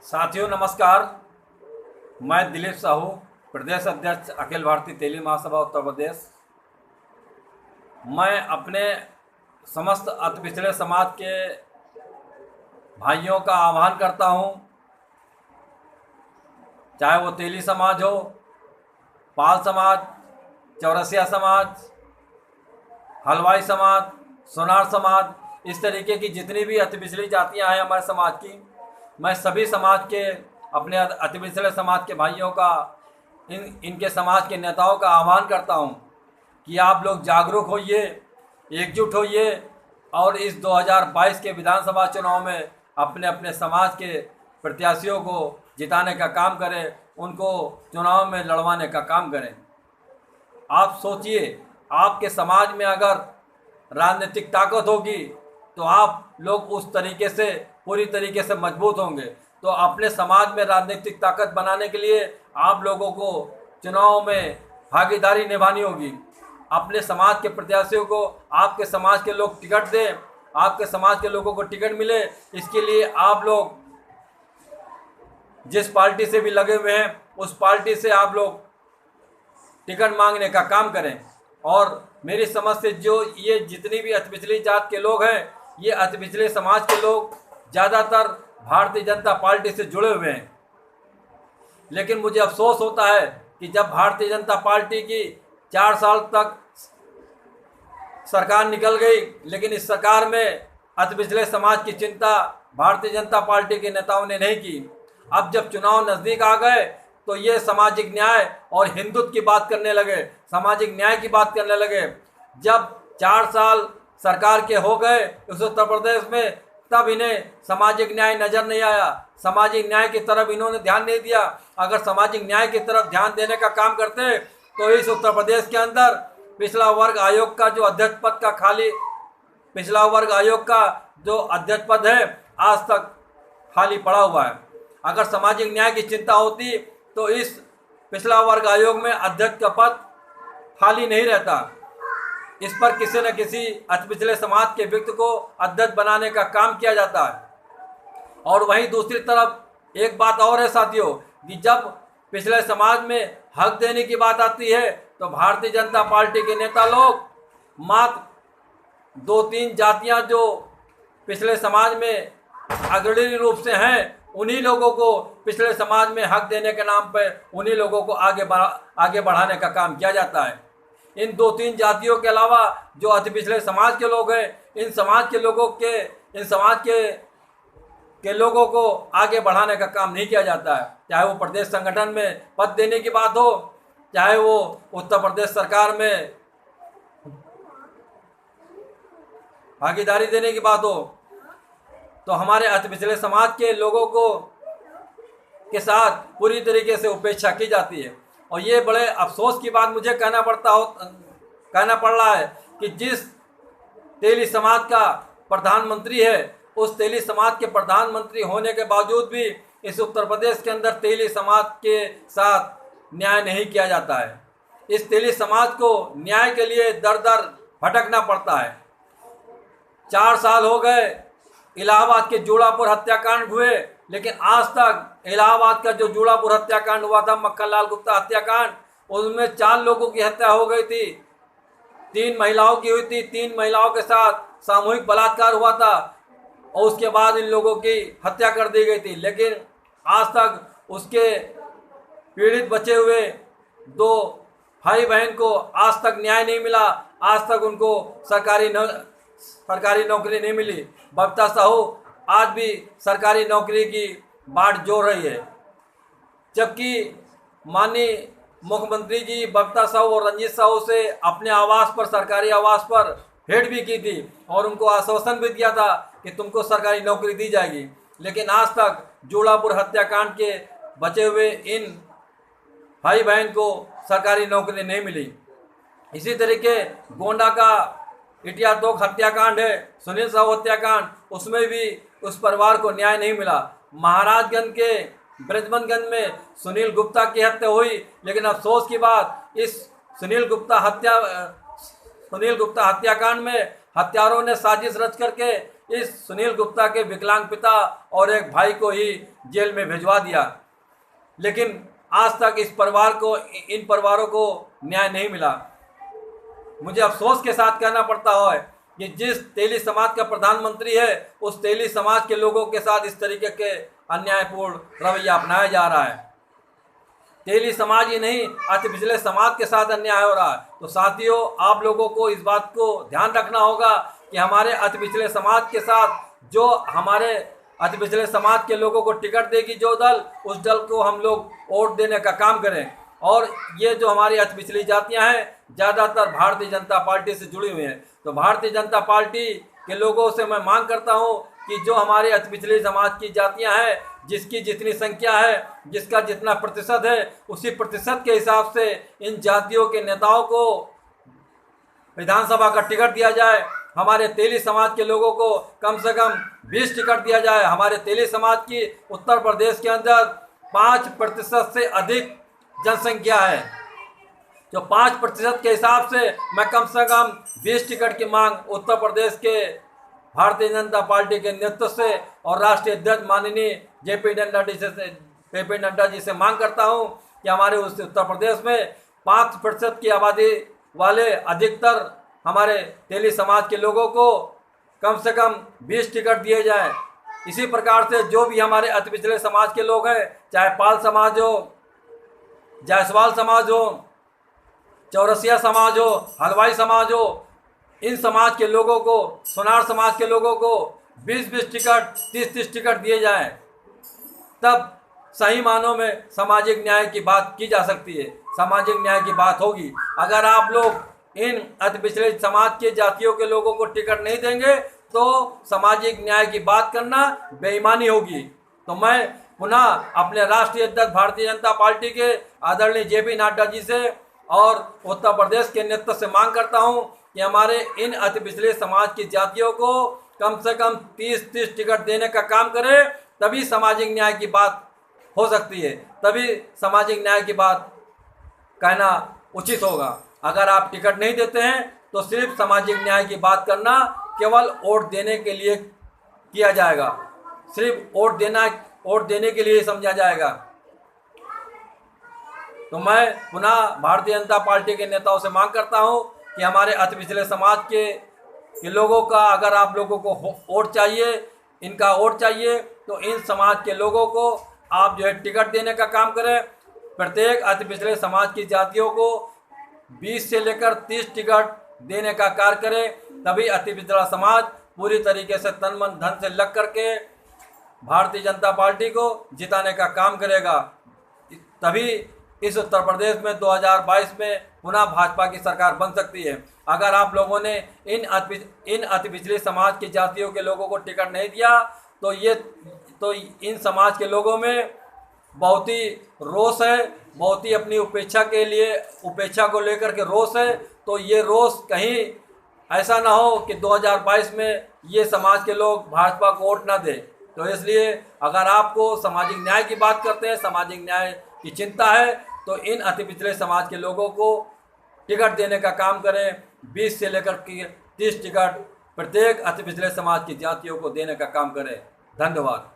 साथियों नमस्कार। मैं दिलीप साहू, प्रदेश अध्यक्ष अखिल भारतीय तेली महासभा उत्तर प्रदेश। मैं अपने समस्त अति पिछड़े समाज के भाइयों का आह्वान करता हूं, चाहे वो तेली समाज हो, पाल समाज, चौरसिया समाज, हलवाई समाज, सोनार समाज, इस तरीके की जितनी भी अति पिछड़ी जातियाँ हैं हमारे समाज की, मैं सभी समाज के अपने अति पिछड़े समाज के भाइयों का इनके समाज के नेताओं का आह्वान करता हूं कि आप लोग जागरूक होइए, एकजुट होइए और इस 2022 के विधानसभा चुनाव में अपने अपने समाज के प्रत्याशियों को जिताने का काम करें, उनको चुनाव में लड़वाने का काम करें। आप सोचिए, आपके समाज में अगर राजनीतिक ताकत होगी तो आप लोग उस तरीके से पूरी तरीके से मजबूत होंगे। तो अपने समाज में राजनीतिक ताकत बनाने के लिए आप लोगों को चुनाव में भागीदारी निभानी होगी। अपने समाज के प्रत्याशियों को आपके समाज के लोग टिकट दें, आपके समाज के लोगों को टिकट मिले। इसके लिए आप लोग जिस पार्टी से भी लगे हुए हैं उस पार्टी से आप लोग टिकट मांगने का काम करें। और मेरी समझ से जो ये जितनी भी अति पिछड़ी जात के लोग हैं, ये अति पिछड़े समाज के लोग ज़्यादातर भारतीय जनता पार्टी से जुड़े हुए हैं। लेकिन मुझे अफसोस होता है कि जब भारतीय जनता पार्टी की 4 साल तक सरकार निकल गई, लेकिन इस सरकार में अति पिछड़े समाज की चिंता भारतीय जनता पार्टी के नेताओं ने नहीं की। अब जब चुनाव नज़दीक आ गए तो ये सामाजिक न्याय और हिंदुत्व की बात करने लगे, सामाजिक न्याय की बात करने लगे। जब 4 साल सरकार के हो गए उस उत्तर प्रदेश में, तब इन्हें सामाजिक न्याय नज़र नहीं आया, सामाजिक न्याय की तरफ इन्होंने ध्यान नहीं दिया। अगर सामाजिक न्याय की तरफ ध्यान देने का काम करते तो इस उत्तर प्रदेश के अंदर पिछड़ा वर्ग आयोग का जो अध्यक्ष पद का खाली पिछड़ा वर्ग आयोग का जो अध्यक्ष पद है आज तक खाली पड़ा हुआ है। अगर सामाजिक न्याय की चिंता होती तो इस पिछड़ा वर्ग आयोग में अध्यक्ष का पद खाली नहीं रहता। इस पर किसी न किसी अति पिछड़े समाज के व्यक्ति को अध्यक्ष बनाने का काम किया जाता है। और वहीं दूसरी तरफ एक बात और है साथियों, कि जब पिछड़े समाज में हक देने की बात आती है तो भारतीय जनता पार्टी के नेता लोग मात्र 2-3 जातियां जो पिछड़े समाज में अग्रणी रूप से हैं, उन्हीं लोगों को पिछड़े समाज में हक देने के नाम पर उन्हीं लोगों को आगे बढ़ाने का काम किया जाता है। इन 2-3 जातियों के अलावा जो अति पिछड़े समाज के लोग हैं, इन समाज के लोगों को आगे बढ़ाने का काम नहीं किया जाता है। चाहे वो प्रदेश संगठन में पद देने की बात हो, चाहे वो उत्तर प्रदेश सरकार में भागीदारी देने की बात हो, तो हमारे अति पिछड़े समाज के लोगों को के साथ पूरी तरीके से उपेक्षा की जाती है। और ये बड़े अफसोस की बात मुझे कहना पड़ रहा है कि जिस तेली समाज का प्रधानमंत्री है, उस तेली समाज के प्रधानमंत्री होने के बावजूद भी इस उत्तर प्रदेश के अंदर तेली समाज के साथ न्याय नहीं किया जाता है। इस तेली समाज को न्याय के लिए दर दर भटकना पड़ता है। 4 साल हो गए इलाहाबाद के जूड़ापुर हत्याकांड हुए, लेकिन आज तक इलाहाबाद का जो जूड़ापुर हत्याकांड हुआ था, मक्खनलाल गुप्ता हत्याकांड, उसमें 4 लोगों की हत्या हो गई थी, 3 महिलाओं की हुई थी, 3 महिलाओं के साथ सामूहिक बलात्कार हुआ था और उसके बाद इन लोगों की हत्या कर दी गई थी। लेकिन आज तक उसके पीड़ित बचे हुए 2 भाई बहन को आज तक न्याय नहीं मिला, आज तक उनको सरकारी नौकरी नहीं मिली। बबीता साहू आज भी सरकारी नौकरी की बाट जोड़ रही है, जबकि माननीय मुख्यमंत्री जी बबीता साहू और रंजीत साहू से अपने आवास पर, सरकारी आवास पर भेंट भी की थी और उनको आश्वासन भी दिया था कि तुमको सरकारी नौकरी दी जाएगी। लेकिन आज तक जूड़ापुर हत्याकांड के बचे हुए इन भाई बहन को सरकारी नौकरी नहीं मिली। इसी तरीके गोंडा का इटिया तोक हत्याकांड है, सुनील साहू हत्याकांड, उसमें भी उस परिवार को न्याय नहीं मिला। महाराजगंज के ब्रजमनगंज में सुनील गुप्ता की हत्या हुई, लेकिन अफसोस की बात, इस सुनील गुप्ता हत्याकांड में हत्यारों ने साजिश रच करके इस सुनील गुप्ता के विकलांग पिता और एक भाई को ही जेल में भिजवा दिया। लेकिन आज तक इन परिवारों को न्याय नहीं मिला। मुझे अफसोस के साथ कहना पड़ता है कि जिस तेली समाज का प्रधानमंत्री है, उस तेली समाज के लोगों के साथ इस तरीके के अन्यायपूर्ण रवैया अपनाया जा रहा है। तेली समाज ही नहीं, अति पिछले समाज के साथ अन्याय हो रहा है। तो साथियों, आप लोगों को इस बात को ध्यान रखना होगा कि हमारे अति पिछले समाज के साथ जो हमारे अति पिछले समाज के लोगों को टिकट देगी जो दल, उस दल को हम लोग वोट देने का काम करें। और ये जो हमारी अति पिछली जातियाँ हैं, ज़्यादातर भारतीय जनता पार्टी से जुड़ी हुई हैं। तो भारतीय जनता पार्टी के लोगों से मैं मांग करता हूँ कि जो हमारे अति पिछले समाज की जातियाँ हैं, जिसकी जितनी संख्या है, जिसका जितना प्रतिशत है, उसी प्रतिशत के हिसाब से इन जातियों के नेताओं को विधानसभा का टिकट दिया जाए। हमारे तेली समाज के लोगों को कम से कम 20 टिकट दिया जाए। हमारे तेली समाज की उत्तर प्रदेश के अंदर 5% से अधिक जनसंख्या है। जो 5% के हिसाब से मैं कम से कम 20 टिकट की मांग उत्तर प्रदेश के भारतीय जनता पार्टी के नेतृत्व से और राष्ट्रीय अध्यक्ष माननीय जेपी नड्डा जी से मांग करता हूं कि हमारे उस उत्तर प्रदेश में 5% की आबादी वाले अधिकतर हमारे तेली समाज के लोगों को कम से कम 20 टिकट दिए जाए। इसी प्रकार से जो भी हमारे अति पिछले समाज के लोग हैं, चाहे पाल समाज हो, जायसवाल समाज हो, चौरसिया समाज हो, हलवाई समाज हो, इन समाज के लोगों को, सोनार समाज के लोगों को 20-20 टिकट, 30-30 टिकट दिए जाएं। तब सही मानों में सामाजिक न्याय की बात की जा सकती है, सामाजिक न्याय की बात होगी। अगर आप लोग इन अति पिछड़े समाज के जातियों के लोगों को टिकट नहीं देंगे तो सामाजिक न्याय की बात करना बेईमानी होगी। तो मैं पुनः अपने राष्ट्रीय अध्यक्ष भारतीय जनता पार्टी के आदरणीय जेपी नड्डा जी से और उत्तर प्रदेश के नेतृत्व से मांग करता हूं कि हमारे इन अति पिछड़े समाज की जातियों को कम से कम 30-30 टिकट देने का काम करें। तभी सामाजिक न्याय की बात हो सकती है, तभी सामाजिक न्याय की बात कहना उचित होगा। अगर आप टिकट नहीं देते हैं तो सिर्फ सामाजिक न्याय की बात करना केवल वोट देने के लिए किया जाएगा, सिर्फ वोट देने के लिए समझा जाएगा। तो मैं पुनः भारतीय जनता पार्टी के नेताओं से मांग करता हूं कि हमारे अति पिछले समाज के लोगों का, अगर आप लोगों को वोट चाहिए, इनका वोट चाहिए, तो इन समाज के लोगों को आप जो है टिकट देने का काम करें। प्रत्येक अति पिछले समाज की जातियों को 20 से लेकर 30 टिकट देने का कार्य करें। तभी अति पिछड़ा समाज पूरी तरीके से तन मन धन से लग करके भारतीय जनता पार्टी को जिताने का काम करेगा। तभी इस उत्तर प्रदेश में 2022 में पुनः भाजपा की सरकार बन सकती है। अगर आप लोगों ने इन अति पिछड़ी समाज की जातियों के लोगों को टिकट नहीं दिया तो इन समाज के लोगों में बहुत ही रोष है, बहुत ही अपनी उपेक्षा को लेकर के रोष है। तो ये रोष कहीं ऐसा ना हो कि 2022 में ये समाज के लोग भाजपा को वोट ना दें। तो इसलिए अगर आपको सामाजिक न्याय की बात करते हैं, सामाजिक न्याय की चिंता है, तो इन अति पिछड़े समाज के लोगों को टिकट देने का काम करें। 20 से लेकर 30 टिकट प्रत्येक अति पिछड़े समाज की जातियों को देने का काम करें। धन्यवाद।